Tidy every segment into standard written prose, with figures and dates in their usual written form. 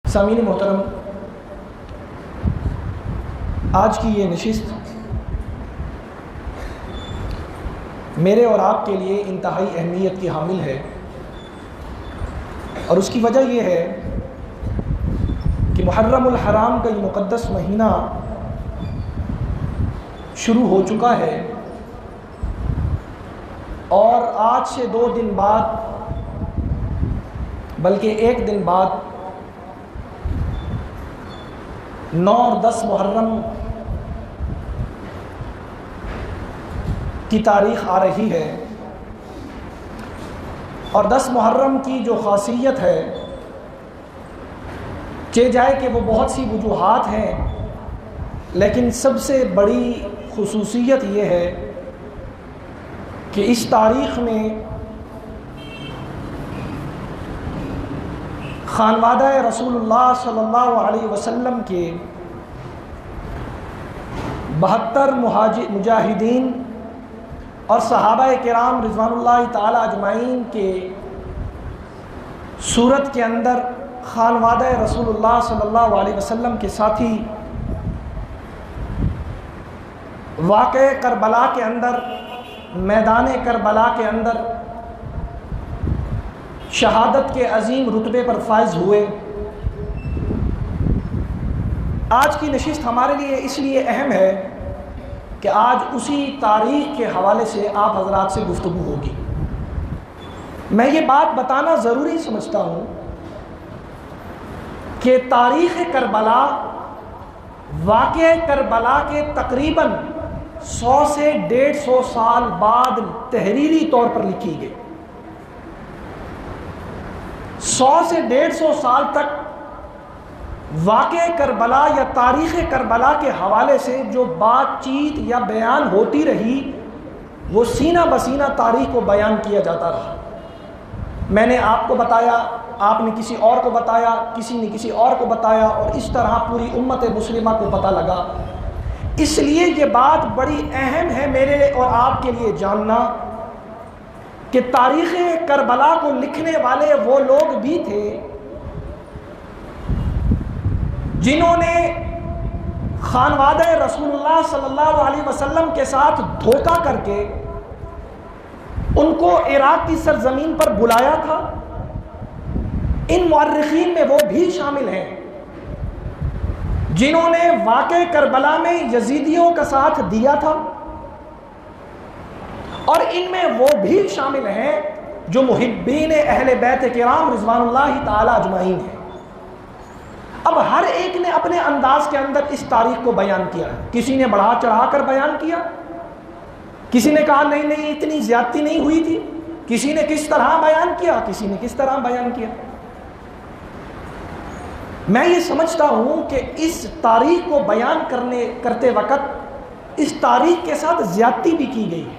سامعین محترم، آج کی یہ نشست میرے اور آپ کے لیے انتہائی اہمیت کی حامل ہے، اور اس کی وجہ یہ ہے کہ محرم الحرام کا یہ مقدس مہینہ شروع ہو چکا ہے، اور آج سے 2 دن بعد بلکہ 1 دن بعد 9 اور 10 محرم کی تاریخ آ رہی ہے۔ اور 10 محرم کی جو خاصیت ہے، چہ جائے کہ وہ بہت سی وجوہات ہیں، لیکن سب سے بڑی خصوصیت یہ ہے کہ اس تاریخ میں خانوادہ رسول اللہ صلی اللہ علیہ وسلم کے 72 مجاہدین اور صحابہ کرام رضوان اللہ تعالی اجمعین کے صورت کے اندر خانوادہ رسول اللہ صلی اللہ علیہ وسلم کے ساتھی واقع کربلا کے اندر، میدان کربلا کے اندر شہادت کے عظیم رتبے پر فائز ہوئے۔ آج کی نشست ہمارے لیے اس لیے اہم ہے کہ آج اسی تاریخ کے حوالے سے آپ حضرات سے گفتگو ہوگی۔ میں یہ بات بتانا ضروری سمجھتا ہوں کہ تاریخ کربلا واقع کربلا کے تقریباً 100 سے 150 سال بعد تحریری طور پر لکھی گئی۔ 100 سے 150 سال تک واقع کربلا یا تاریخ کربلا کے حوالے سے جو بات چیت یا بیان ہوتی رہی، وہ سینہ بسینہ تاریخ کو بیان کیا جاتا رہا۔ میں نے آپ کو بتایا، آپ نے کسی اور کو بتایا، کسی نے کسی اور کو بتایا، اور اس طرح پوری امت مسلمہ کو پتہ لگا۔ اس لیے یہ بات بڑی اہم ہے میرے اور آپ کے لیے جاننا کہ تاریخ کربلا کو لکھنے والے وہ لوگ بھی تھے جنہوں نے خانوادہ رسول اللہ صلی اللہ علیہ وسلم کے ساتھ دھوکہ کر کے ان کو عراق کی سرزمین پر بلایا تھا۔ ان مورخین میں وہ بھی شامل ہیں جنہوں نے واقع کربلا میں یزیدیوں کا ساتھ دیا تھا، اور ان میں وہ بھی شامل ہیں جو محبین اہل بیت کرام رضوان اللہ تعالی اجمعین ہیں۔ اب ہر ایک نے اپنے انداز کے اندر اس تاریخ کو بیان کیا ہے۔ کسی نے بڑھا چڑھا کر بیان کیا، کسی نے کہا نہیں نہیں اتنی زیادتی نہیں ہوئی تھی، کسی نے کس طرح بیان کیا، کسی نے کس طرح بیان کیا۔ میں یہ سمجھتا ہوں کہ اس تاریخ کو بیان کرتے وقت اس تاریخ کے ساتھ زیادتی بھی کی گئی ہے۔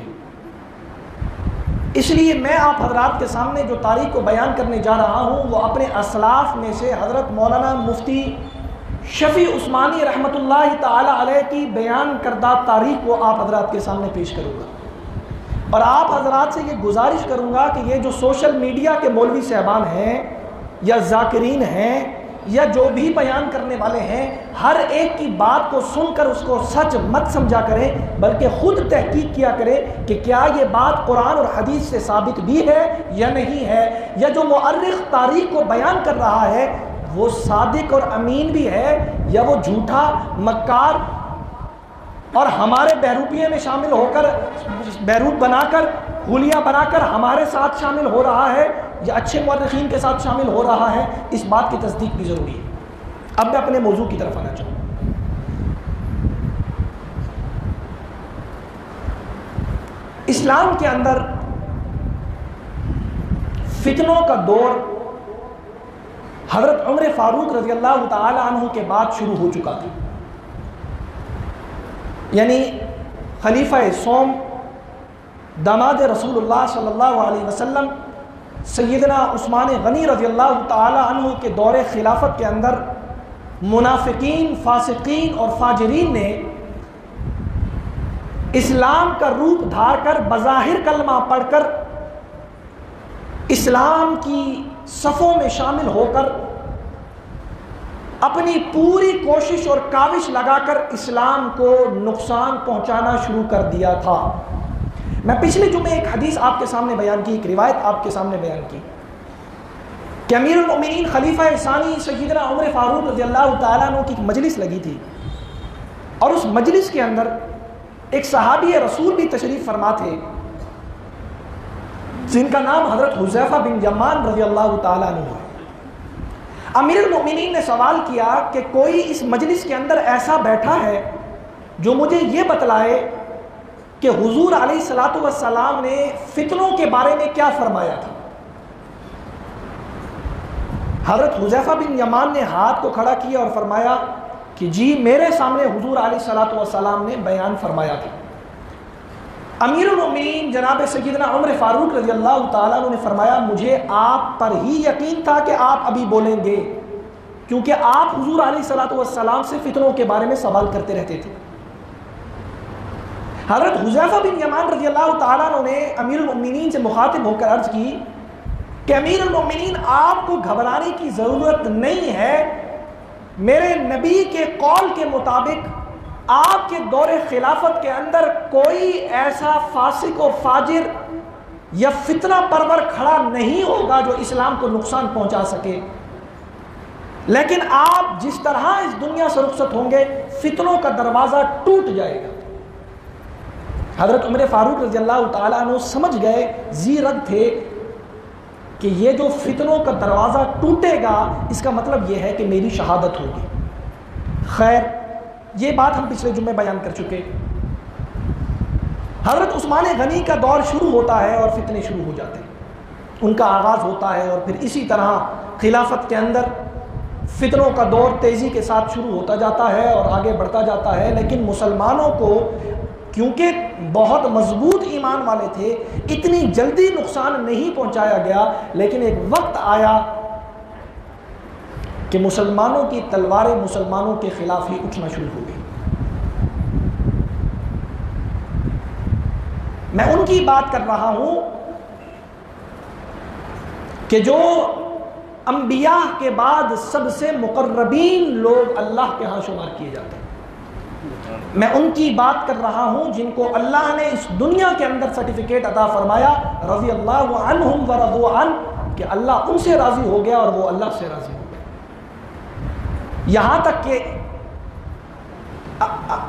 اس لیے میں آپ حضرات کے سامنے جو تاریخ کو بیان کرنے جا رہا ہوں وہ اپنے اسلاف میں سے حضرت مولانا مفتی شفیع عثمانی رحمۃ اللہ تعالی علیہ کی بیان کردہ تاریخ کو آپ حضرات کے سامنے پیش کروں گا، اور آپ حضرات سے یہ گزارش کروں گا کہ یہ جو سوشل میڈیا کے مولوی صاحبان ہیں یا ذاکرین ہیں یا جو بھی بیان کرنے والے ہیں، ہر ایک کی بات کو سن کر اس کو سچ مت سمجھا کریں، بلکہ خود تحقیق کیا کریں کہ کیا یہ بات قرآن اور حدیث سے ثابت بھی ہے یا نہیں ہے، یا جو مؤرخ تاریخ کو بیان کر رہا ہے وہ صادق اور امین بھی ہے، یا وہ جھوٹا مکار اور ہمارے بہروپیے میں شامل ہو کر بہروپ بنا کر حلیہ بنا کر ہمارے ساتھ شامل ہو رہا ہے، یا اچھے مورخین کے ساتھ شامل ہو رہا ہے۔ اس بات کی تصدیق بھی ضروری ہے۔ اب میں اپنے موضوع کی طرف آنا چاہوں۔ اسلام کے اندر فتنوں کا دور حضرت عمر فاروق رضی اللہ تعالی عنہ کے بعد شروع ہو چکا تھا، یعنی خلیفہ سوم داماد رسول اللہ صلی اللہ علیہ وسلم سیدنا عثمان غنی رضی اللہ تعالی عنہ کے دور خلافت کے اندر منافقین، فاسقین اور فاجرین نے اسلام کا روپ دھار کر بظاہر کلمہ پڑھ کر اسلام کی صفوں میں شامل ہو کر اپنی پوری کوشش اور کاوش لگا کر اسلام کو نقصان پہنچانا شروع کر دیا تھا۔ میں پچھلے جمعے ایک حدیث آپ کے سامنے بیان کی، ایک روایت آپ کے سامنے بیان کی کہ امیر المؤمنین خلیفہ ثانی سیدنا عمر فاروق رضی اللہ تعالیٰ عنہ کی مجلس لگی تھی، اور اس مجلس کے اندر ایک صحابی رسول بھی تشریف فرما تھے جن کا نام حضرت حذیفہ بن یمان رضی اللہ تعالیٰ عنہ ہے۔ امیر المؤمنین نے سوال کیا کہ کوئی اس مجلس کے اندر ایسا بیٹھا ہے جو مجھے یہ بتلائے کہ حضور علیہ الصلوۃ والسلام نے فتنوں کے بارے میں کیا فرمایا تھا۔ حضرت حذیفہ بن یمان نے ہاتھ کو کھڑا کیا اور فرمایا کہ جی میرے سامنے حضور علیہ الصلوۃ والسلام نے بیان فرمایا تھا۔ امیر المؤمنین جناب سیدنا عمر فاروق رضی اللہ تعالیٰ عنہ نے فرمایا مجھے آپ پر ہی یقین تھا کہ آپ ابھی بولیں گے، کیونکہ آپ حضور علیہ الصلوۃ والسلام سے فتنوں کے بارے میں سوال کرتے رہتے تھے۔ حضرت حذیفہ بن یمان رضی اللہ تعالیٰ عنہ نے امیر المؤمنین سے مخاطب ہو کر عرض کی کہ امیر المؤمنین آپ کو گھبرانے کی ضرورت نہیں ہے، میرے نبی کے قول کے مطابق آپ کے دور خلافت کے اندر کوئی ایسا فاسق و فاجر یا فتنہ پرور کھڑا نہیں ہوگا جو اسلام کو نقصان پہنچا سکے، لیکن آپ جس طرح اس دنیا سے رخصت ہوں گے فتنوں کا دروازہ ٹوٹ جائے گا۔ حضرت عمر فاروق رضی اللہ تعالیٰ عنہ سمجھ گئے، زیرک تھے کہ یہ جو فتنوں کا دروازہ ٹوٹے گا اس کا مطلب یہ ہے کہ میری شہادت ہوگی۔ خیر، یہ بات ہم پچھلے جمعے بیان کر چکے۔ حضرت عثمان غنی کا دور شروع ہوتا ہے اور فتنے شروع ہو جاتے ہیں، ان کا آغاز ہوتا ہے، اور پھر اسی طرح خلافت کے اندر فتنوں کا دور تیزی کے ساتھ شروع ہوتا جاتا ہے اور آگے بڑھتا جاتا ہے۔ لیکن مسلمانوں کو کیونکہ بہت مضبوط ایمان والے تھے، اتنی جلدی نقصان نہیں پہنچایا گیا، لیکن ایک وقت آیا کہ مسلمانوں کی تلواریں مسلمانوں کے خلاف ہی اٹھنا شروع ہو گئی۔ میں ان کی بات کر رہا ہوں کہ جو انبیاء کے بعد سب سے مقربین لوگ اللہ کے ہاں شمار کیے جاتے ہیں۔ میں ان کی بات کر رہا ہوں جن کو اللہ نے اس دنیا کے اندر سرٹیفکیٹ عطا فرمایا، رضی اللہ عنہم ورضوا عنہ، کہ اللہ ان سے راضی ہو گیا اور وہ اللہ سے راضی ہو گیا۔ یہاں تک کہ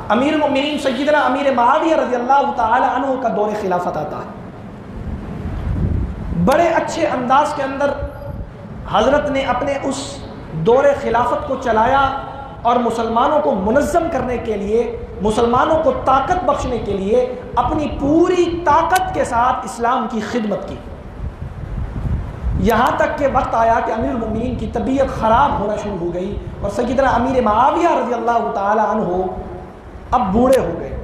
امیر المؤمنین سیدنا امیر معاویہ رضی اللہ تعالی عنہ کا دور خلافت آتا ہے۔ بڑے اچھے انداز کے اندر حضرت نے اپنے اس دور خلافت کو چلایا اور مسلمانوں کو منظم کرنے کے لیے، مسلمانوں کو طاقت بخشنے کے لیے اپنی پوری طاقت کے ساتھ اسلام کی خدمت کی۔ یہاں تک کہ وقت آیا کہ امیر المؤمنین کی طبیعت خراب ہونا شروع ہو گئی اور سیدنا امیر معاویہ رضی اللہ تعالی عنہ اب بوڑھے ہو گئے۔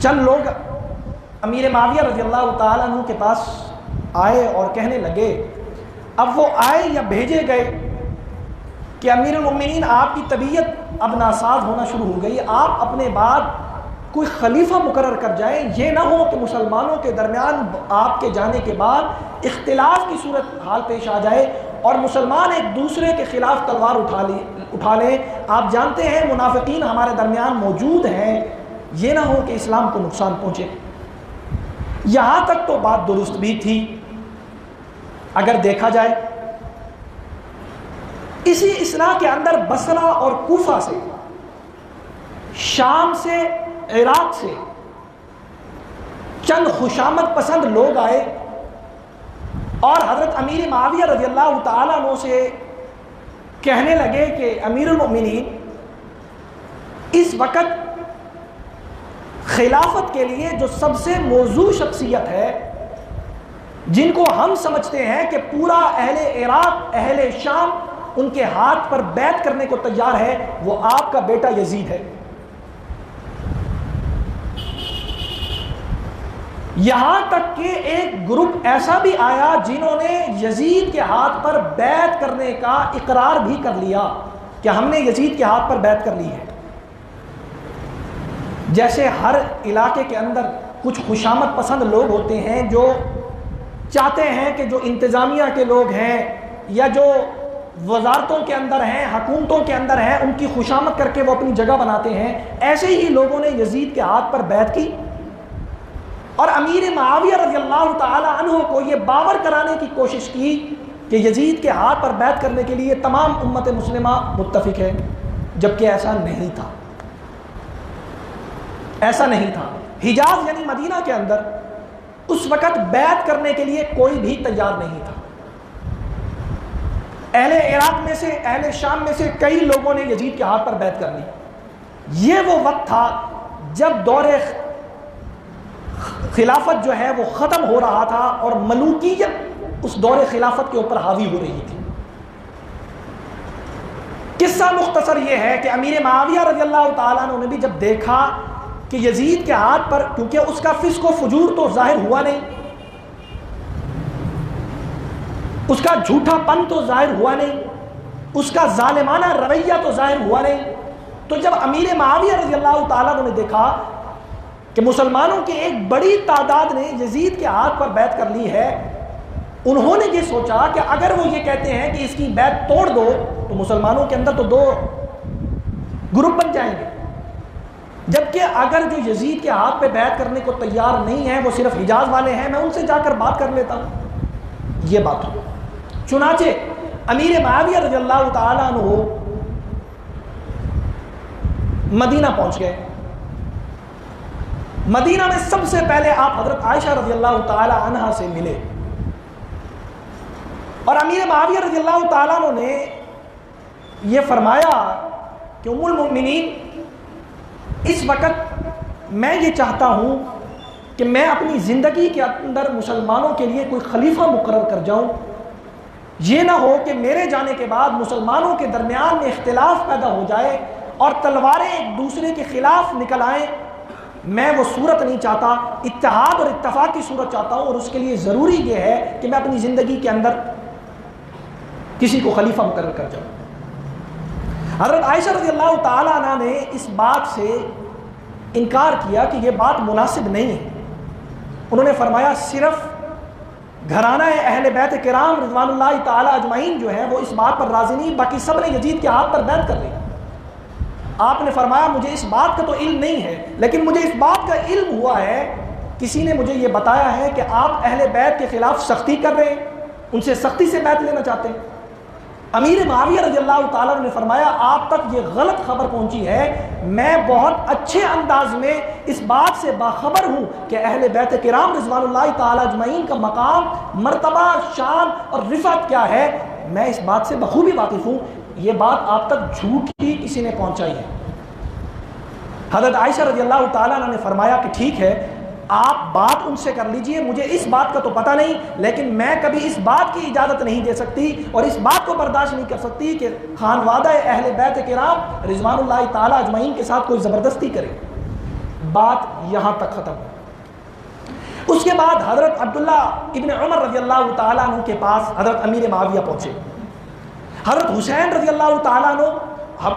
چند لوگ امیر معاویہ رضی اللہ تعالی عنہ کے پاس آئے اور کہنے لگے، اب وہ آئے یا بھیجے گئے کہ امیر المؤمنین آپ کی طبیعت اب ناساز ہونا شروع ہو گئی، آپ اپنے بعد کوئی خلیفہ مقرر کر جائیں، یہ نہ ہو کہ مسلمانوں کے درمیان آپ کے جانے کے بعد اختلاف کی صورت حال پیش آ جائے اور مسلمان ایک دوسرے کے خلاف تلوار اٹھا لیں۔ آپ جانتے ہیں منافقین ہمارے درمیان موجود ہیں، یہ نہ ہو کہ اسلام کو نقصان پہنچے۔ یہاں تک تو بات درست بھی تھی اگر دیکھا جائے۔ اسی اثناء کے اندر بصرہ اور کوفہ سے، شام سے، عراق سے چند خوشامد پسند لوگ آئے اور حضرت امیر معاویہ رضی اللہ تعالیٰ عنہ سے کہنے لگے کہ امیر المؤمنین اس وقت خلافت کے لیے جو سب سے موزوں شخصیت ہے، جن کو ہم سمجھتے ہیں کہ پورا اہل عراق، اہل شام ان کے ہاتھ پر بیعت کرنے کو تیار ہے، وہ آپ کا بیٹا یزید ہے۔ یہاں تک کہ ایک گروپ ایسا بھی آیا جنہوں نے یزید کے ہاتھ پر بیعت کرنے کا اقرار بھی کر لیا کہ ہم نے یزید کے ہاتھ پر بیعت کر لی ہے۔ جیسے ہر علاقے کے اندر کچھ خوشامد پسند لوگ ہوتے ہیں جو چاہتے ہیں کہ جو انتظامیہ کے لوگ ہیں یا جو وزارتوں کے اندر ہیں، حکومتوں کے اندر ہیں، ان کی خوشامد کر کے وہ اپنی جگہ بناتے ہیں، ایسے ہی لوگوں نے یزید کے ہاتھ پر بیعت کی اور امیر معاویہ رضی اللہ تعالی عنہ کو یہ باور کرانے کی کوشش کی کہ یزید کے ہاتھ پر بیعت کرنے کے لیے تمام امت مسلمہ متفق ہے، جبکہ ایسا نہیں تھا، ایسا نہیں تھا۔ حجاز یعنی مدینہ کے اندر اس وقت بیعت کرنے کے لیے کوئی بھی تیار نہیں تھا۔ اہل عراق میں سے، اہل شام میں سے کئی لوگوں نے یزید کے ہاتھ پر بیعت کر لی۔ یہ وہ وقت تھا جب دور خلافت جو ہے وہ ختم ہو رہا تھا اور ملوکیت اس دور خلافت کے اوپر حاوی ہو رہی تھی۔ قصہ مختصر یہ ہے کہ امیر معاویہ رضی اللہ تعالیٰ عنہ نے بھی جب دیکھا کہ یزید کے ہاتھ پر، کیونکہ اس کا فسق و فجور تو ظاہر ہوا نہیں، اس کا جھوٹا پن تو ظاہر ہوا نہیں، اس کا ظالمانہ رویہ تو ظاہر ہوا نہیں، تو جب امیر معاویہ رضی اللہ تعالیٰ عنہ نے دیکھا کہ مسلمانوں کی ایک بڑی تعداد نے یزید کے ہاتھ پر بیعت کر لی ہے، انہوں نے یہ سوچا کہ اگر وہ یہ کہتے ہیں کہ اس کی بیعت توڑ دو تو مسلمانوں کے اندر تو دو گروپ بن جائیں گے، جبکہ اگر جو یزید کے ہاتھ پہ بیعت کرنے کو تیار نہیں ہیں وہ صرف حجاز والے ہیں، میں ان سے جا کر بات کر لیتا ہوں۔ یہ بات ہو، چنانچہ امیر معاویہ رضی اللہ تعالیٰ عنہ مدینہ پہنچ گئے۔ مدینہ میں سب سے پہلے آپ حضرت عائشہ رضی اللہ تعالیٰ عنہا سے ملے، اور امیر معاویہ رضی اللہ تعالیٰ عنہ نے یہ فرمایا کہ ام المؤمنین، اس وقت میں یہ چاہتا ہوں کہ میں اپنی زندگی کے اندر مسلمانوں کے لیے کوئی خلیفہ مقرر کر جاؤں، یہ نہ ہو کہ میرے جانے کے بعد مسلمانوں کے درمیان میں اختلاف پیدا ہو جائے اور تلواریں ایک دوسرے کے خلاف نکل آئیں۔ میں وہ صورت نہیں چاہتا، اتحاد اور اتفاق کی صورت چاہتا ہوں، اور اس کے لیے ضروری یہ ہے کہ میں اپنی زندگی کے اندر کسی کو خلیفہ مقرر کر جاؤں۔ حضرت عائشہ رضی اللہ تعالیٰ عنہ نے اس بات سے انکار کیا کہ یہ بات مناسب نہیں ہے۔ انہوں نے فرمایا صرف گھرانہ اہل بیت کرام رضوان اللہ تعالیٰ اجمعین جو ہے وہ اس بات پر راضی نہیں، باقی سب نے یزید کے ہاتھ پر بیعت کر لی۔ آپ نے فرمایا مجھے اس بات کا تو علم نہیں ہے، لیکن مجھے اس بات کا علم ہوا ہے، کسی نے مجھے یہ بتایا ہے کہ آپ اہل بیت کے خلاف سختی کر رہے ہیں، ان سے سختی سے بیعت لینا چاہتے ہیں۔ امیر معاویہ رضی اللہ تعالیٰ نے فرمایا آپ تک یہ غلط خبر پہنچی ہے، میں بہت اچھے انداز میں اس بات سے باخبر ہوں کہ اہل بیت کرام رضوان اللہ تعالیٰ اجمعین کا مقام، مرتبہ، شان اور رفعت کیا ہے، میں اس بات سے بخوبی واقف ہوں، یہ بات آپ تک جھوٹی کسی نے پہنچائی ہے۔ حضرت عائشہ رضی اللہ تعالیٰ نے فرمایا کہ ٹھیک ہے، آپ بات ان سے کر لیجئے، مجھے اس بات کا تو پتہ نہیں، لیکن میں کبھی اس بات کی اجازت نہیں دے سکتی اور اس بات کو برداشت نہیں کر سکتی کہ خانوادہ اہل بیت کرام رضوان اللہ تعالیٰ اجمعین کے ساتھ کوئی زبردستی کرے۔ بات یہاں تک ختم۔ اس کے بعد حضرت عبداللہ ابن عمر رضی اللہ تعالیٰ عنہ کے پاس حضرت امیر معاویہ پہنچے۔ حضرت حسین رضی اللہ تعالیٰ عنہ،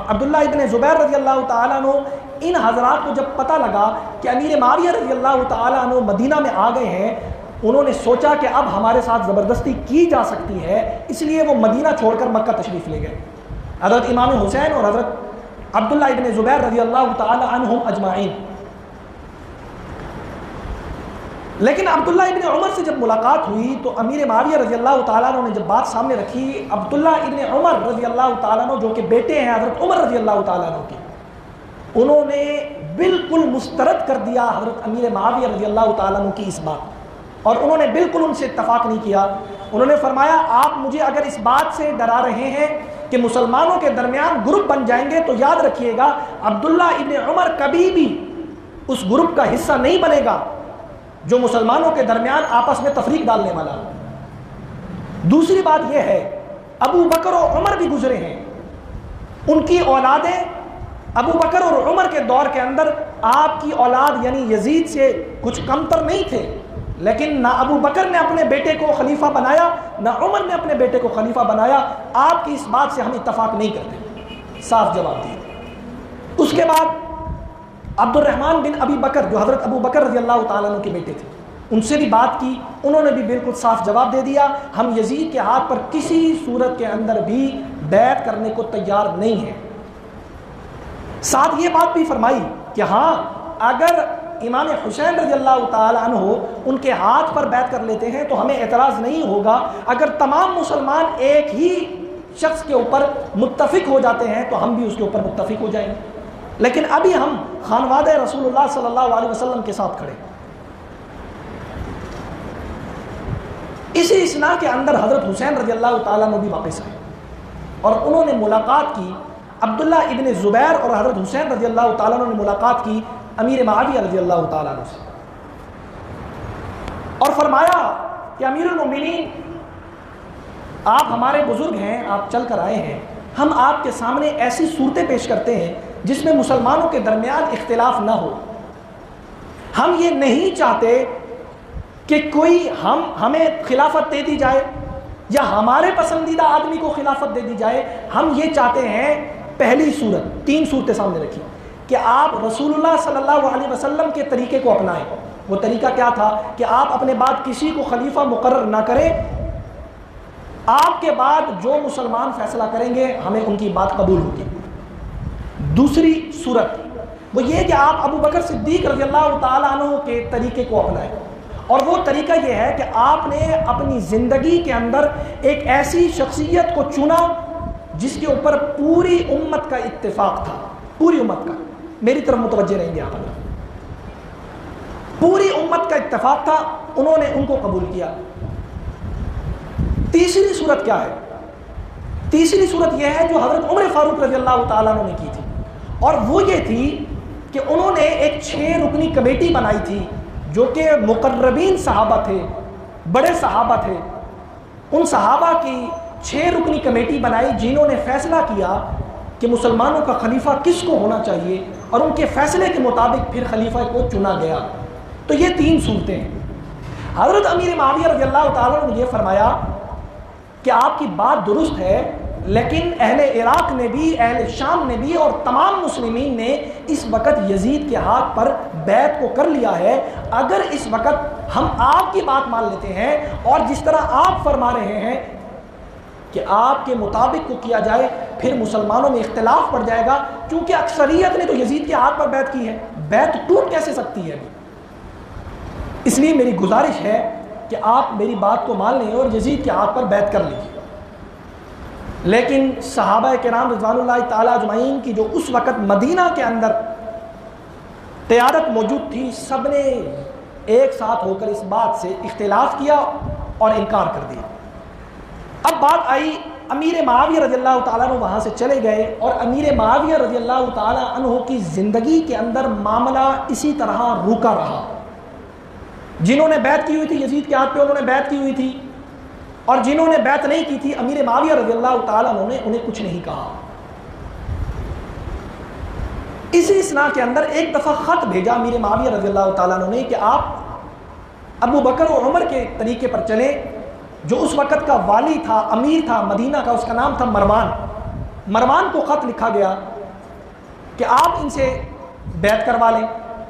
عبداللہ ابن زبیر رضی اللہ تعالیٰ عنہ، ان حضرات کو جب پتہ لگا کہ امیر معاویہ رضی اللہ تعالیٰ عنہ مدینہ میں آ گئے ہیں، انہوں نے سوچا کہ اب ہمارے ساتھ زبردستی کی جا سکتی ہے، اس لیے وہ مدینہ چھوڑ کر مکہ تشریف لے گئے، حضرت امام حسین اور حضرت عبداللہ ابن زبیر رضی اللہ تعالیٰ عنہم اجمعین۔ لیکن عبداللہ ابن عمر سے جب ملاقات ہوئی تو امیر معاویہ رضی اللہ تعالیٰ عنہ نے جب بات سامنے رکھی، عبداللہ ابن عمر رضی اللہ تعالیٰ عنہ جو کہ بیٹے ہیں حضرت عمر رضی اللہ تعالیٰ عنہ کے، انہوں نے بالکل مسترد کر دیا حضرت امیر معاویہ رضی اللہ تعالیٰ عنہ کی اس بات، اور انہوں نے بالکل ان سے اتفاق نہیں کیا۔ انہوں نے فرمایا آپ مجھے اگر اس بات سے ڈرا رہے ہیں کہ مسلمانوں کے درمیان گروپ بن جائیں گے تو یاد رکھیے گا عبداللہ ابن عمر کبھی بھی اس گروپ کا حصہ نہیں بنے گا جو مسلمانوں کے درمیان آپس میں تفریق ڈالنے والا۔ دوسری بات یہ ہے ابو بکر و عمر بھی گزرے ہیں، ان کی اولادیں ابو بکر اور عمر کے دور کے اندر آپ کی اولاد یعنی یزید سے کچھ کمتر نہیں تھے، لیکن نہ ابو بکر نے اپنے بیٹے کو خلیفہ بنایا نہ عمر نے اپنے بیٹے کو خلیفہ بنایا۔ آپ کی اس بات سے ہم اتفاق نہیں کرتے، صاف جواب دیا۔ اس کے بعد عبد الرحمن بن ابی بکر جو حضرت ابو بکر رضی اللہ تعالیٰ عنہ کے بیٹے تھے، ان سے بھی بات کی، انہوں نے بھی بالکل صاف جواب دے دیا، ہم یزید کے ہاتھ پر کسی صورت کے اندر بھی بیعت کرنے کو تیار نہیں ہیں۔ ساتھ یہ بات بھی فرمائی کہ ہاں اگر امام حسین رضی اللہ تعالیٰ عنہ ان کے ہاتھ پر بیعت کر لیتے ہیں تو ہمیں اعتراض نہیں ہوگا، اگر تمام مسلمان ایک ہی شخص کے اوپر متفق ہو جاتے ہیں تو ہم بھی اس کے اوپر متفق ہو جائیں گے، لیکن ابھی ہم خانوادہ رسول اللہ صلی اللہ علیہ وسلم کے ساتھ کھڑے۔ اسی اسنا کے اندر حضرت حسین رضی اللہ تعالیٰ عنہ بھی واپس آئے اور انہوں نے ملاقات کی، عبداللہ ابن زبیر اور حضرت حسین رضی اللہ تعالیٰ عنہ نے ملاقات کی امیر معاویہ رضی اللہ تعالیٰ عنہ سے، اور فرمایا کہ امیر المومنین آپ ہمارے بزرگ ہیں، آپ چل کر آئے ہیں، ہم آپ کے سامنے ایسی صورتیں پیش کرتے ہیں جس میں مسلمانوں کے درمیان اختلاف نہ ہو۔ ہم یہ نہیں چاہتے کہ کوئی ہمیں خلافت دے دی جائے یا ہمارے پسندیدہ آدمی کو خلافت دے دی جائے، ہم یہ چاہتے ہیں پہلی صورت، 3 صورتیں سامنے رکھی کہ آپ رسول اللہ صلی اللہ علیہ وسلم کے طریقے کو اپنائیں۔ وہ طریقہ کیا تھا کہ آپ اپنے بعد کسی کو خلیفہ مقرر نہ کریں، آپ کے بعد جو مسلمان فیصلہ کریں گے ہمیں ان کی بات قبول ہوگی۔ دوسری صورت وہ یہ کہ آپ ابو بکر صدیق رضی اللہ تعالیٰ عنہ کے طریقے کو اپنائیں، اور وہ طریقہ یہ ہے کہ آپ نے اپنی زندگی کے اندر ایک ایسی شخصیت کو چنا جس کے اوپر پوری امت کا اتفاق تھا، پوری امت کا، میری طرف متوجہ رہیں گے آپ، پوری امت کا اتفاق تھا، انہوں نے ان کو قبول کیا۔ تیسری صورت کیا ہے؟ تیسری صورت یہ ہے جو حضرت عمر فاروق رضی اللہ تعالیٰ عنہ نے کی تھی، اور وہ یہ تھی کہ انہوں نے ایک 6 رکنی کمیٹی بنائی تھی جو کہ مقربین صحابہ تھے، بڑے صحابہ تھے، ان صحابہ کی 6 رکنی کمیٹی بنائی جنہوں نے فیصلہ کیا کہ مسلمانوں کا خلیفہ کس کو ہونا چاہیے، اور ان کے فیصلے کے مطابق پھر خلیفہ کو چنا گیا۔ تو یہ 3 صورتیں ہیں۔ حضرت امیر معاویہ رضی اللہ تعالیٰ نے یہ فرمایا کہ آپ کی بات درست ہے، لیکن اہل عراق نے بھی، اہل شام نے بھی، اور تمام مسلمین نے اس وقت یزید کے ہاتھ پر بیعت کو کر لیا ہے۔ اگر اس وقت ہم آپ کی بات مان لیتے ہیں اور جس طرح آپ فرما رہے ہیں کہ آپ کے مطابق کو کیا جائے، پھر مسلمانوں میں اختلاف پڑ جائے گا، کیونکہ اکثریت نے تو یزید کے ہاتھ پر بیعت کی ہے، بیعت ٹوٹ کیسے سکتی ہے؟ اس لیے میری گزارش ہے کہ آپ میری بات کو مان لیں اور یزید کے ہاتھ پر بیعت کر لیجیے۔ لیکن صحابہ کرام رضوان اللہ تعالیٰ اجمعین کی جو اس وقت مدینہ کے اندر قیادت موجود تھی، سب نے ایک ساتھ ہو کر اس بات سے اختلاف کیا اور انکار کر دیا۔ اب بات آئی، امیر معاویہ رضی اللہ تعالیٰ عنہ وہاں سے چلے گئے، اور امیر معاویہ رضی اللہ تعالیٰ عنہ کی زندگی کے اندر معاملہ اسی طرح رکا رہا۔ جنہوں نے بیعت کی ہوئی تھی یزید کے ہاتھ پہ، انہوں نے بیعت کی ہوئی تھی، اور جنہوں نے بیعت نہیں کی تھی امیر معاویہ رضی اللہ تعالیٰ عنہ نے انہیں کچھ نہیں کہا۔ اسی اسنا کے اندر ایک دفعہ خط بھیجا امیر معاویہ رضی اللہ تعالیٰ عنہ نے کہ آپ ابو بکر و عمر کے طریقے پر چلیں۔ جو اس وقت کا والی تھا، امیر تھا مدینہ کا، اس کا نام تھا مروان۔ مروان کو خط لکھا گیا کہ آپ ان سے بیعت کروا لیں۔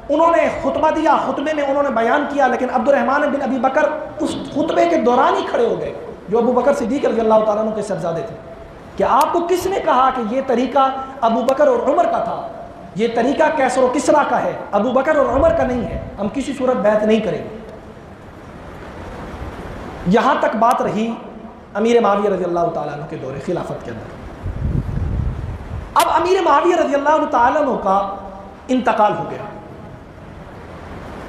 انہوں نے خطبہ دیا، خطبے میں انہوں نے بیان کیا، لیکن عبد الرحمن بن ابی بکر اس خطبے کے دوران ہی کھڑے ہو گئے، جو ابو بکر صدیق رضی اللہ تعالیٰ عنہ کے صاحبزادے تھے، کہ آپ کو کس نے کہا کہ یہ طریقہ ابو بکر اور عمر کا تھا؟ یہ طریقہ کیسر و کسرا کا ہے، ابو بکر اور عمر کا نہیں ہے، ہم کسی صورت بیعت نہیں کریں گے۔ یہاں تک بات رہی امیر معاویہ رضی اللہ تعالیٰ عنہ کے دور خلافت کے اندر۔ اب امیر معاویہ رضی اللہ تعالیٰ عنہ کا انتقال ہو گیا۔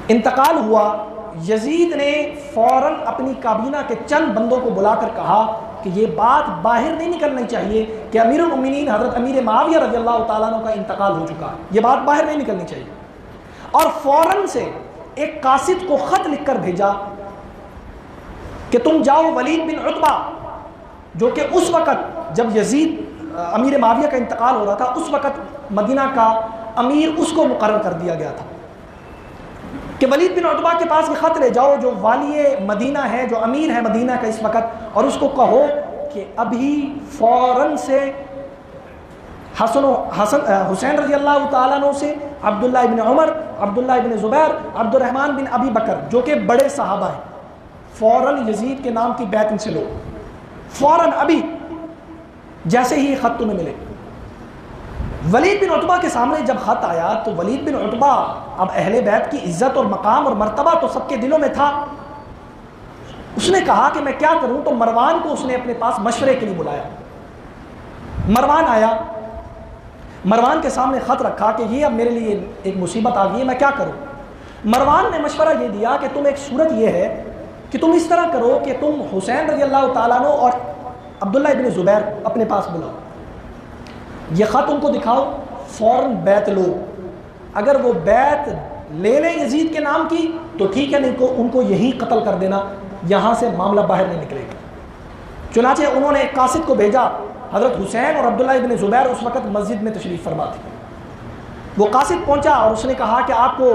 انتقال ہوا، یزید نے فوراً اپنی کابینہ کے چند بندوں کو بلا کر کہا کہ یہ بات باہر نہیں نکلنی چاہیے کہ امیر المومنین حضرت امیر معاویہ رضی اللہ تعالیٰ عنہ کا انتقال ہو چکا ہے، یہ بات باہر نہیں نکلنی چاہیے۔ اور فوراً سے ایک قاصد کو خط لکھ کر بھیجا کہ تم جاؤ ولید بن عتبہ، جو کہ اس وقت جب یزید امیر معاویہ کا انتقال ہو رہا تھا، اس وقت مدینہ کا امیر اس کو مقرر کر دیا گیا تھا، کہ ولید بن عتبہ کے پاس یہ خط لے جاؤ جو والی مدینہ ہے، جو امیر ہے مدینہ کا اس وقت، اور اس کو کہو کہ ابھی فوراً سے حسین رضی اللہ تعالیٰ عنہ سے عبداللہ ابن عمر، عبداللہ ابن زبیر، عبد الرحمن بن ابی بکر، جو کہ بڑے صحابہ ہیں، فوراً یزید کے نام کی بیعت ان سے لو، فوراً ابھی جیسے ہی خط تمہیں ملے۔ ولید بن عتبہ کے سامنے جب خط آیا تو ولید بن عتبہ، اب اہل بیت کی عزت اور مقام اور مرتبہ تو سب کے دلوں میں تھا، اس نے کہا کہ میں کیا کروں، تو مروان کو اس نے اپنے پاس مشورے کے لیے بلایا۔ مروان آیا، مروان کے سامنے خط رکھا کہ یہ اب میرے لیے ایک مصیبت آ گئی ہے، میں کیا کروں۔ مروان نے مشورہ یہ دیا کہ تم ایک صورت یہ ہے کہ تم اس طرح کرو کہ تم حسین رضی اللہ تعالیٰ عنہ اور عبداللہ ابن زبیر اپنے پاس بلاؤ، یہ خط ان کو دکھاؤ، فوراً بیعت لو، اگر وہ بیعت لے لیں یزید کے نام کی تو ٹھیک ہے، نہیں ان کو یہی قتل کر دینا، یہاں سے معاملہ باہر نہیں نکلے گا۔ چنانچہ انہوں نے ایک قاصد کو بھیجا، حضرت حسین اور عبداللہ ابن زبیر اس وقت مسجد میں تشریف فرما تھے۔ وہ قاصد پہنچا اور اس نے کہا کہ آپ کو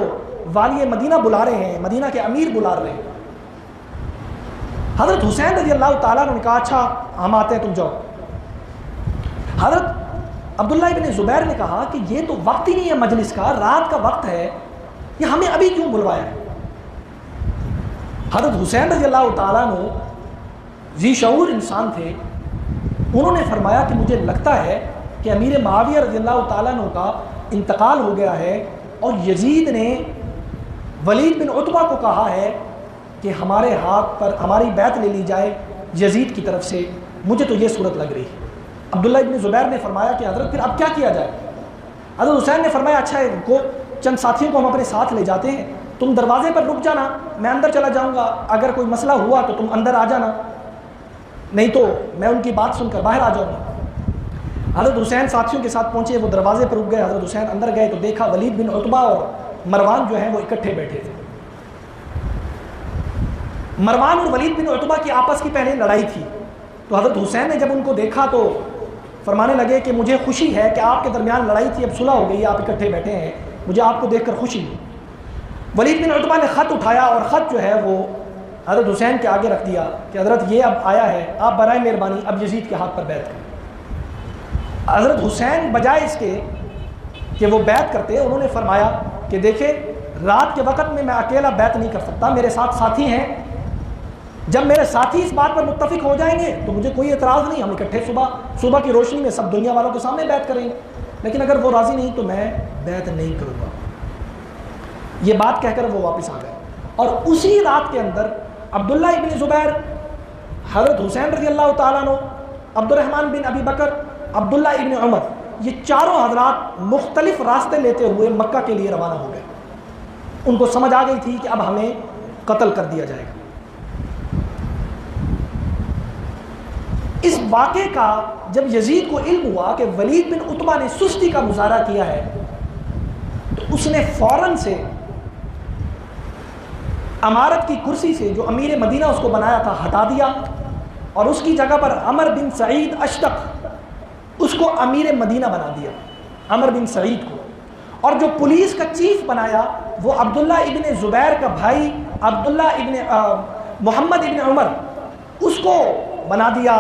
والی مدینہ بلا رہے ہیں، مدینہ کے امیر بلا رہے ہیں۔ حضرت حسین رضی اللہ تعالیٰ نے کہا اچھا ہم آتے ہیں، تم جاؤ۔ حضرت عبداللہ ابن زبیر نے کہا کہ یہ تو وقت ہی نہیں ہے مجلس کا، رات کا وقت ہے، یہ ہمیں ابھی کیوں بلوایا ہے۔ حضرت حسین رضی اللہ تعالیٰ نے ذی شعور انسان تھے، انہوں نے فرمایا کہ مجھے لگتا ہے کہ امیر معاویہ رضی اللہ تعالیٰ عنہ کا انتقال ہو گیا ہے اور یزید نے ولید بن عتبہ کو کہا ہے کہ ہمارے ہاتھ پر ہماری بیعت لے لی جائے یزید کی طرف سے، مجھے تو یہ صورت لگ رہی ہے۔ عبداللہ ابن زبیر نے فرمایا کہ حضرت پھر اب کیا کیا جائے۔ حضرت حسین نے فرمایا اچھا ہے، کو چند ساتھیوں کو ہم اپنے ساتھ لے جاتے ہیں، تم دروازے پر رک جانا، میں اندر چلا جاؤں گا، اگر کوئی مسئلہ ہوا تو تم اندر آ جانا، نہیں تو میں ان کی بات سن کر باہر آ جاؤں گا۔ حضرت حسین ساتھیوں کے ساتھ پہنچے، وہ دروازے پر رک گئے، حضرت حسین اندر گئے تو دیکھا ولید بن عتبہ اور مروان جو ہیں وہ اکٹھے بیٹھے تھے۔ مروان اور ولید بن عتبہ کی آپس کی پہلے لڑائی تھی، تو حضرت حسین نے جب ان کو دیکھا تو فرمانے لگے کہ مجھے خوشی ہے کہ آپ کے درمیان لڑائی تھی، اب صلح ہو گئی، آپ اکٹھے بیٹھے ہیں، مجھے آپ کو دیکھ کر خوشی ہوئی۔ ولید بن عتبہ نے خط اٹھایا اور خط جو ہے وہ حضرت حسین کے آگے رکھ دیا کہ حضرت یہ اب آیا ہے، آپ برائے مہربانی اب یزید کے ہاتھ پر بیعت کریں۔ حضرت حسین بجائے اس کے کہ وہ بیعت کرتے، انہوں نے فرمایا کہ دیکھیں رات کے وقت میں اکیلا بیعت نہیں کر سکتا، میرے ساتھ ساتھی ہیں، جب میرے ساتھی اس بات پر متفق ہو جائیں گے تو مجھے کوئی اعتراض نہیں، ہم اکٹھے صبح کی روشنی میں سب دنیا والوں کے سامنے بیعت کریں گے، لیکن اگر وہ راضی نہیں تو میں بیعت نہیں کروں گا۔ یہ بات کہہ کر وہ واپس آ گئے، اور اسی رات کے اندر عبداللہ ابن زبیر، حضرت حسین رضی اللہ تعالیٰ عنہ، عبد الرحمن بن ابی بکر، عبداللہ ابن عمر، یہ چاروں حضرات مختلف راستے لیتے ہوئے مکہ کے لیے روانہ ہو گئے۔ ان کو سمجھ آ گئی تھی کہ اب ہمیں قتل کر دیا جائے گا۔ اس واقعے کا جب یزید کو علم ہوا کہ ولید بن عتبہ نے سستی کا مظاہرہ کیا ہے تو اس نے فوراً سے امارت کی کرسی سے جو امیر مدینہ اس کو بنایا تھا ہٹا دیا، اور اس کی جگہ پر عمر بن سعید اشتق اس کو امیر مدینہ بنا دیا، عمر بن سعید کو، اور جو پولیس کا چیف بنایا وہ عبداللہ ابن زبیر کا بھائی عبداللہ ابن محمد ابن عمر، اس کو بنا دیا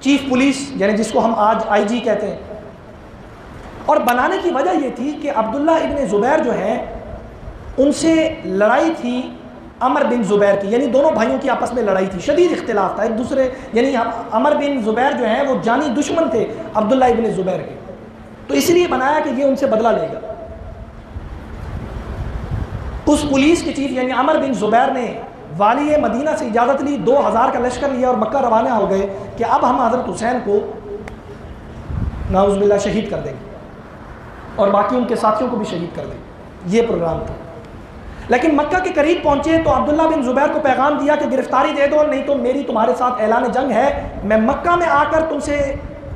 چیف پولیس، یعنی جس کو ہم آج آئی جی کہتے ہیں۔ اور بنانے کی وجہ یہ تھی کہ عبداللہ ابن زبیر جو ہیں ان سے لڑائی تھی عمر بن زبیر کی، یعنی دونوں بھائیوں کی آپس میں لڑائی تھی، شدید اختلاف تھا ایک دوسرے، یعنی عمر بن زبیر جو ہیں وہ جانی دشمن تھے عبداللہ ابن زبیر کے، تو اس لیے بنایا کہ یہ ان سے بدلہ لے گا۔ اس پولیس کے چیف یعنی عمر بن زبیر نے والی مدینہ سے اجازت لی، 2000 کا لشکر لیا اور مکہ روانہ ہو گئے کہ اب ہم حضرت حسین کو نعوذ باللہ شہید کر دیں گے اور باقی ان کے ساتھیوں کو بھی شہید کر دیں گے، یہ پروگرام تھا۔ لیکن مکہ کے قریب پہنچے تو عبداللہ بن زبیر کو پیغام دیا کہ گرفتاری دے دو، نہیں تو میری تمہارے ساتھ اعلان جنگ ہے، میں مکہ میں آ کر تم سے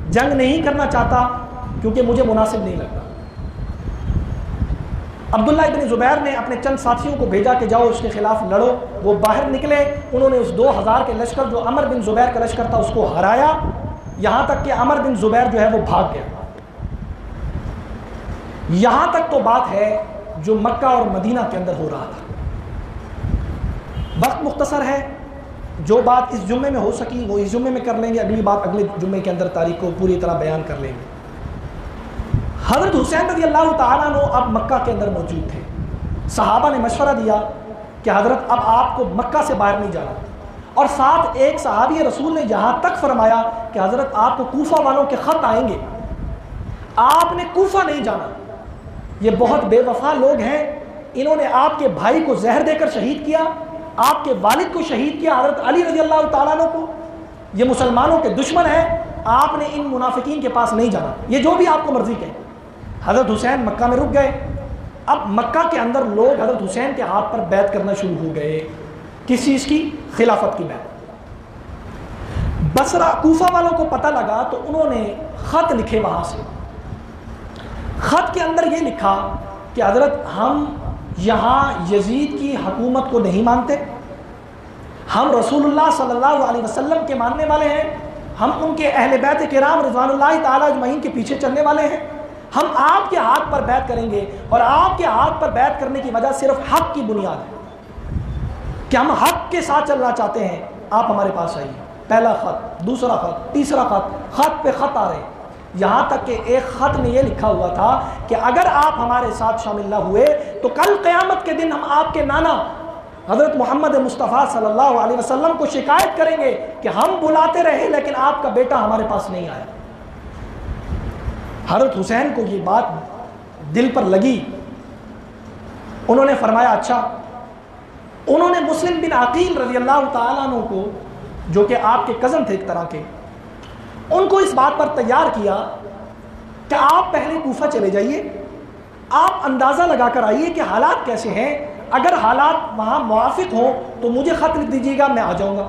جنگ نہیں کرنا چاہتا کیونکہ مجھے مناسب نہیں لگتا۔ عبداللہ ابن زبیر نے اپنے چند ساتھیوں کو بھیجا کہ جاؤ اس کے خلاف لڑو، وہ باہر نکلے، انہوں نے اس 2000 کے لشکر جو عمر بن زبیر کا لشکر تھا اس کو ہرایا، یہاں تک کہ عمر بن زبیر جو ہے وہ بھاگ گیا۔ یہاں تک تو بات ہے جو مکہ اور مدینہ کے اندر ہو رہا تھا۔ وقت مختصر ہے، جو بات اس جمعے میں ہو سکی وہ اس جمعے میں کر لیں گے، اگلی بات اگلے جمعے کے اندر تاریخ کو پوری طرح بیان کر لیں گے۔ حضرت حسین رضی اللہ تعالیٰ عنہ اب مکہ کے اندر موجود تھے. صحابہ نے مشورہ دیا کہ حضرت اب آپ کو مکہ سے باہر نہیں جانا, اور ساتھ ایک صحابی رسول نے یہاں تک فرمایا کہ حضرت آپ کو کوفہ والوں کے خط آئیں گے, آپ نے کوفہ نہیں جانا, یہ بہت بے وفا لوگ ہیں, انہوں نے آپ کے بھائی کو زہر دے کر شہید کیا, آپ کے والد کو شہید کیا, حضرت علی رضی اللہ تعالیٰ عنہ کو, یہ مسلمانوں کے دشمن ہیں, آپ نے ان منافقین کے پاس نہیں جانا, یہ جو بھی آپ کو مرضی کہیں. حضرت حسین مکہ میں رک گئے. اب مکہ کے اندر لوگ حضرت حسین کے ہاتھ پر بیعت کرنا شروع ہو گئے. کس چیز کی؟ خلافت کی بیعت. بصرہ کوفہ والوں کو پتہ لگا تو انہوں نے خط لکھے وہاں سے. خط کے اندر یہ لکھا کہ حضرت ہم یہاں یزید کی حکومت کو نہیں مانتے, ہم رسول اللہ صلی اللہ علیہ وسلم کے ماننے والے ہیں, ہم ان کے اہل بیت کرام رضوان اللہ تعالیٰ اجمعین کے پیچھے چلنے والے ہیں, ہم آپ کے ہاتھ پر بیعت کریں گے, اور آپ کے ہاتھ پر بیعت کرنے کی وجہ صرف حق کی بنیاد ہے کہ ہم حق کے ساتھ چلنا چاہتے ہیں, آپ ہمارے پاس آئیے. پہلا خط, دوسرا خط, تیسرا خط, خط پہ خط آ رہے, یہاں تک کہ ایک خط میں یہ لکھا ہوا تھا کہ اگر آپ ہمارے ساتھ شامل نہ ہوئے تو کل قیامت کے دن ہم آپ کے نانا حضرت محمد مصطفیٰ صلی اللہ علیہ وسلم کو شکایت کریں گے کہ ہم بلاتے رہے لیکن آپ کا بیٹا ہمارے پاس نہیں آیا. حضرت حسین کو یہ بات دل پر لگی, انہوں نے فرمایا اچھا. انہوں نے مسلم بن عقیل رضی اللہ تعالیٰ عنہ کو, جو کہ آپ کے کزن تھے ایک طرح کے, ان کو اس بات پر تیار کیا کہ آپ پہلے کوفہ چلے جائیے, آپ اندازہ لگا کر آئیے کہ حالات کیسے ہیں, اگر حالات وہاں موافق ہوں تو مجھے خط لکھ دیجیے گا, میں آ جاؤں گا.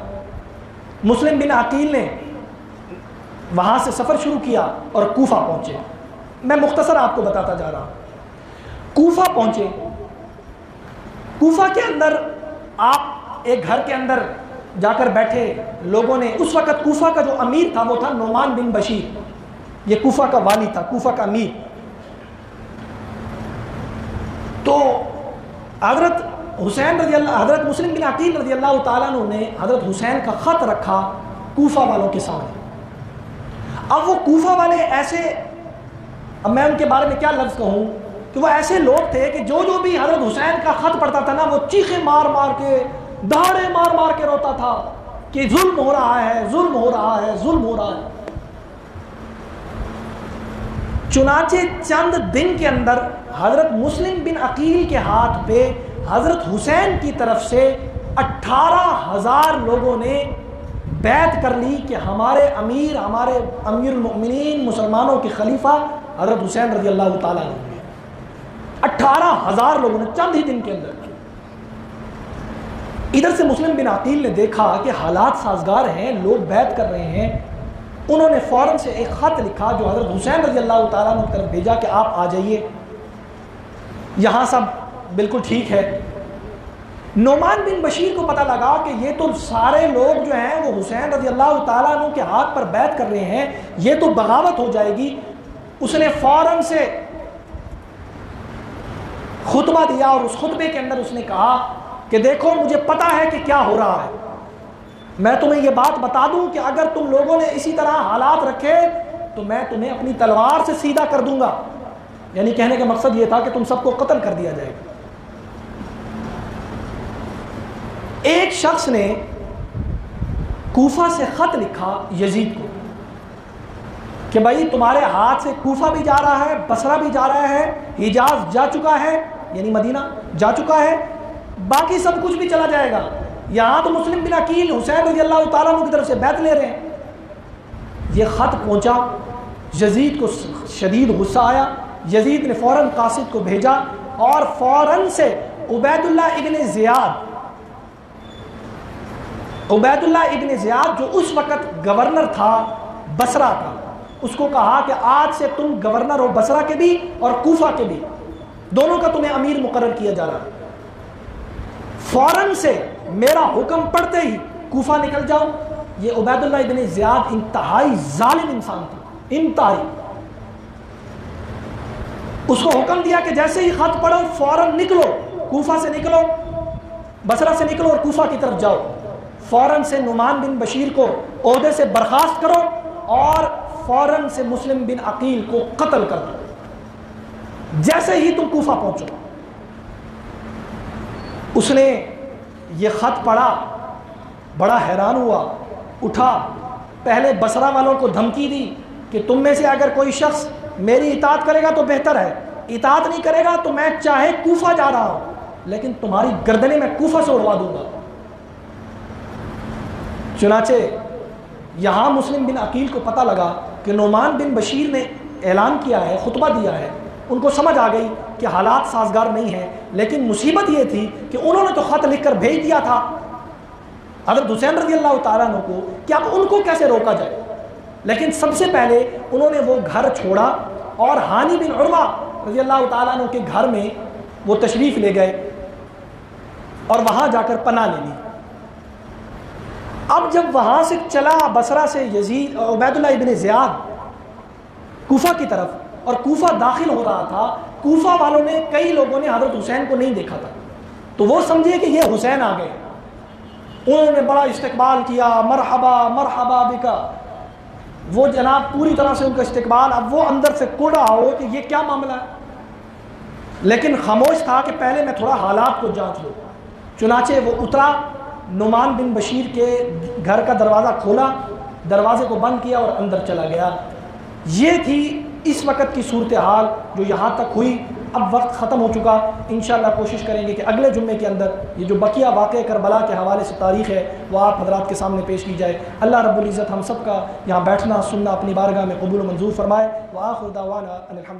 مسلم بن عقیل نے وہاں سے سفر شروع کیا اور کوفہ پہنچے. میں مختصر آپ کو بتاتا جا رہا ہوں. کوفہ پہنچے, کوفہ کے اندر آپ ایک گھر کے اندر جا کر بیٹھے. لوگوں نے, اس وقت کوفہ کا جو امیر تھا وہ تھا نعمان بن بشیر, یہ کوفہ کا والی تھا, کوفہ کا امیر. تو حضرت حسین رضی اللہ, حضرت مسلم بن عقیل رضی اللہ تعالیٰ عنہ نے حضرت حسین کا خط رکھا کوفہ والوں کے سامنے. اب وہ کوفہ والے ایسے, اب میں ان کے بارے میں کیا لفظ کہوں, کہ وہ ایسے لوگ تھے کہ جو بھی حضرت حسین کا خط پڑھتا تھا نا, وہ چیخیں مار مار کے, دہاڑے مار مار کے روتا تھا کہ ظلم ہو رہا ہے, ظلم ہو رہا ہے, ظلم ہو رہا ہے. چنانچہ چند دن کے اندر حضرت مسلم بن عقیل کے ہاتھ پہ حضرت حسین کی طرف سے 18,000 لوگوں نے بیعت کر لی کہ ہمارے امیر, ہمارے امیر المؤمنین, مسلمانوں کے خلیفہ حضرت حسین رضی اللہ تعالیٰ عنہ. 18,000 لوگوں نے چند ہی دن کے اندر. ادھر سے مسلم بن عقیل نے دیکھا کہ حالات سازگار ہیں, لوگ بیعت کر رہے ہیں. انہوں نے فوراً سے ایک خط لکھا جو حضرت حسین رضی اللہ تعالیٰ عنہ کی طرف بھیجا کہ آپ آ جائیے, یہاں سب بالکل ٹھیک ہے. نعمان بن بشیر کو پتہ لگا کہ یہ تو سارے لوگ جو ہیں وہ حسین رضی اللہ تعالیٰ عنہ کے ہاتھ پر بیعت کر رہے ہیں, یہ تو بغاوت ہو جائے گی. اس نے فوراً سے خطبہ دیا, اور اس خطبے کے اندر اس نے کہا کہ دیکھو مجھے پتہ ہے کہ کیا ہو رہا ہے, میں تمہیں یہ بات بتا دوں کہ اگر تم لوگوں نے اسی طرح حالات رکھے تو میں تمہیں اپنی تلوار سے سیدھا کر دوں گا. یعنی کہنے کا مقصد یہ تھا کہ تم سب کو قتل کر دیا جائے گا. ایک شخص نے کوفہ سے خط لکھا یزید کو کہ بھائی تمہارے ہاتھ سے کوفہ بھی جا رہا ہے, بصرہ بھی جا رہا ہے, حجاز جا چکا ہے, یعنی مدینہ جا چکا ہے, باقی سب کچھ بھی چلا جائے گا. یہاں تو مسلم بن عقیل حسین رضی اللہ تعالیٰ عنہ کی طرف سے بیعت لے رہے ہیں. یہ خط پہنچا, یزید کو شدید غصہ آیا. یزید نے فوراً قاصد کو بھیجا اور فوراً سے عبید اللہ ابن زیاد جو اس وقت گورنر تھا بصرہ کا, اس کو کہا کہ آج سے تم گورنر ہو بصرہ کے بھی اور کوفہ کے بھی, دونوں کا تمہیں امیر مقرر کیا جا رہا ہے. فوراً سے میرا حکم پڑھتے ہی کوفہ نکل جاؤ. یہ عبید اللہ ابن زیاد انتہائی ظالم انسان تھا, انتہائی. اس کو حکم دیا کہ جیسے ہی خط پڑھو فوراً نکلو, کوفہ سے نکلو, بصرہ سے نکلو اور کوفہ کی طرف جاؤ. فوراً سے نعمان بن بشیر کو عہدے سے برخاست کرو اور فوراً سے مسلم بن عقیل کو قتل کر دو. جیسے ہی تم کوفہ پہنچو، اس نے یہ خط پڑھا، بڑا حیران ہوا، اٹھا، پہلے بصرہ والوں کو دھمکی دی کہ تم میں سے اگر کوئی شخص میری اطاعت کرے گا تو بہتر ہے، اطاعت نہیں کرے گا تو میں چاہے کوفہ جا رہا ہوں لیکن تمہاری گردنیں میں کوفہ سے اڑوا دوں گا۔ چنانچہ یہاں مسلم بن عقیل کو پتہ لگا کہ نعمان بن بشیر نے اعلان کیا ہے، خطبہ دیا ہے، ان کو سمجھ آ گئی کہ حالات سازگار نہیں ہیں، لیکن مصیبت یہ تھی کہ انہوں نے تو خط لکھ کر بھیج دیا تھا حضرت حسین رضی اللہ تعالیٰ عنہ کو کہ اب ان کو کیسے روکا جائے۔ لیکن سب سے پہلے انہوں نے وہ گھر چھوڑا اور ہانی بن عروہ رضی اللہ تعالیٰ عنہ کے گھر میں وہ تشریف لے گئے اور وہاں جا کر پناہ لے لی۔ اب جب وہاں سے چلا بصرہ سے یزید عبید اللہ ابن زیاد کوفہ کی طرف اور کوفہ داخل ہو رہا تھا، کوفہ والوں نے کئی لوگوں نے حضرت حسین کو نہیں دیکھا تھا تو وہ سمجھے کہ یہ حسین آ گئے، انہوں نے بڑا استقبال کیا، مرحبا مرحبا بکا، وہ جناب پوری طرح سے ان کا استقبال، اب وہ اندر سے کوڑ رہا ہو کہ یہ کیا معاملہ ہے، لیکن خاموش تھا کہ پہلے میں تھوڑا حالات کو جانچ لوں۔ چنانچہ وہ اترا، نعمان بن بشیر کے گھر کا دروازہ کھولا، دروازے کو بند کیا اور اندر چلا گیا۔ یہ تھی اس وقت کی صورتحال جو یہاں تک ہوئی۔ اب وقت ختم ہو چکا، انشاءاللہ کوشش کریں گے کہ اگلے جمعے کے اندر یہ جو بقیہ واقعہ کربلا کے حوالے سے تاریخ ہے وہ آپ حضرات کے سامنے پیش کی جائے۔ اللہ رب العزت ہم سب کا یہاں بیٹھنا سننا اپنی بارگاہ میں قبول و منظور فرمائے۔ وآخر دعوانا ان الحمد